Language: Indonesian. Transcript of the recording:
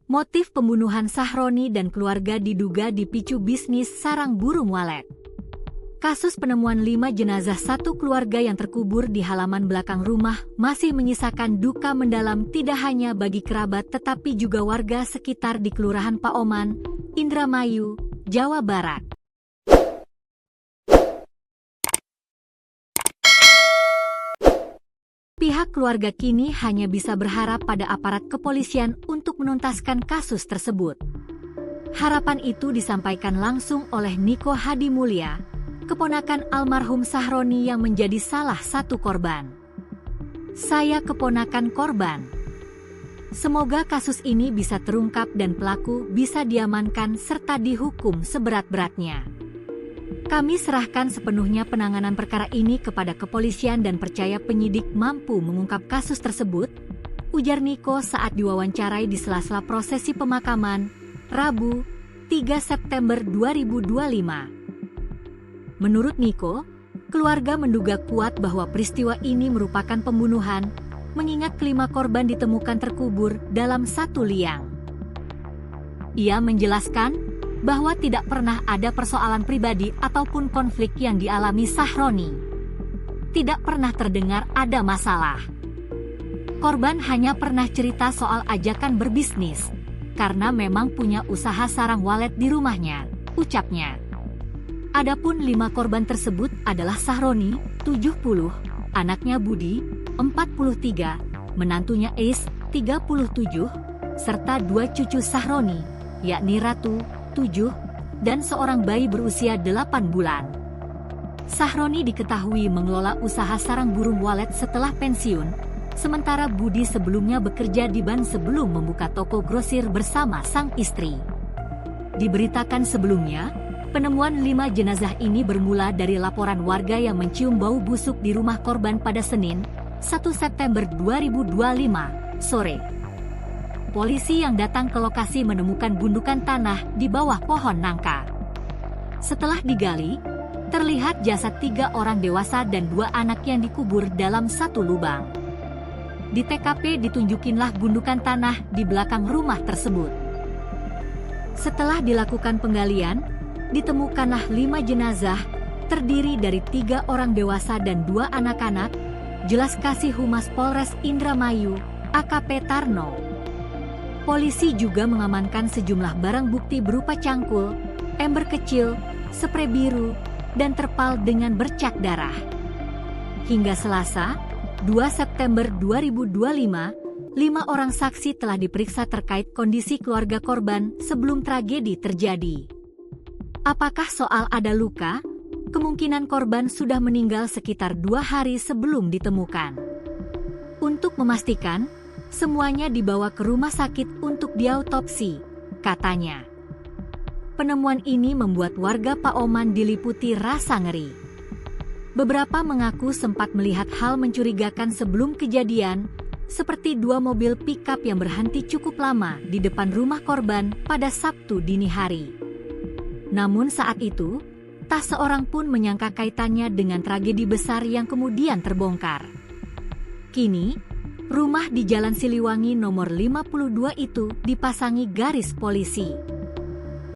Motif pembunuhan Sahroni dan keluarga diduga dipicu bisnis sarang burung walet. Kasus penemuan 5 jenazah satu keluarga yang terkubur di halaman belakang rumah masih menyisakan duka mendalam tidak hanya bagi kerabat tetapi juga warga sekitar di Kelurahan Paoman, Indramayu, Jawa Barat. Pihak keluarga kini hanya bisa berharap pada aparat kepolisian untuk menuntaskan kasus tersebut. Harapan itu disampaikan langsung oleh Niko Hadi Mulya, keponakan almarhum Sahroni yang menjadi salah satu korban. Saya keponakan korban. Semoga kasus ini bisa terungkap dan pelaku bisa diamankan serta dihukum seberat-beratnya. Kami serahkan sepenuhnya penanganan perkara ini kepada kepolisian dan percaya penyidik mampu mengungkap kasus tersebut, ujar Niko saat diwawancarai di sela-sela prosesi pemakaman, Rabu, 3 September 2025. Menurut Niko, keluarga menduga kuat bahwa peristiwa ini merupakan pembunuhan, mengingat kelima korban ditemukan terkubur dalam satu liang. Ia menjelaskan bahwa tidak pernah ada persoalan pribadi ataupun konflik yang dialami Sahroni. Tidak pernah terdengar ada masalah. Korban hanya pernah cerita soal ajakan berbisnis, karena memang punya usaha sarang walet di rumahnya, ucapnya. Adapun 5 korban tersebut adalah Sahroni, 70, anaknya Budi, 43, menantunya Ais, 37, serta 2 cucu Sahroni, yakni Ratu, 7, dan seorang bayi berusia 8 bulan. Sahroni diketahui mengelola usaha sarang burung walet setelah pensiun, sementara Budi sebelumnya bekerja di Ban sebelum membuka toko grosir bersama sang istri. Diberitakan sebelumnya, penemuan 5 jenazah ini bermula dari laporan warga yang mencium bau busuk di rumah korban pada Senin, 1 September 2025, sore. Polisi yang datang ke lokasi menemukan gundukan tanah di bawah pohon nangka. Setelah digali, terlihat jasad 3 orang dewasa dan 2 anak yang dikubur dalam satu lubang. Di TKP ditunjukinlah gundukan tanah di belakang rumah tersebut. Setelah dilakukan penggalian, ditemukanlah 5 jenazah, terdiri dari 3 orang dewasa dan 2 anak-anak, jelas Kasih Humas Polres Indramayu, AKP Tarno. Polisi juga mengamankan sejumlah barang bukti berupa cangkul, ember kecil, spray biru, dan terpal dengan bercak darah. Hingga Selasa, 2 September 2025, 5 orang saksi telah diperiksa terkait kondisi keluarga korban sebelum tragedi terjadi. Apakah soal ada luka? Kemungkinan korban sudah meninggal sekitar 2 hari sebelum ditemukan. Untuk memastikan, semuanya dibawa ke rumah sakit untuk diautopsi, katanya. Penemuan ini membuat warga Paoman diliputi rasa ngeri. Beberapa mengaku sempat melihat hal mencurigakan sebelum kejadian, seperti 2 mobil pickup yang berhenti cukup lama di depan rumah korban pada Sabtu dini hari. Namun saat itu, tak seorang pun menyangka kaitannya dengan tragedi besar yang kemudian terbongkar. Kini, rumah di Jalan Siliwangi nomor 52 itu dipasangi garis polisi.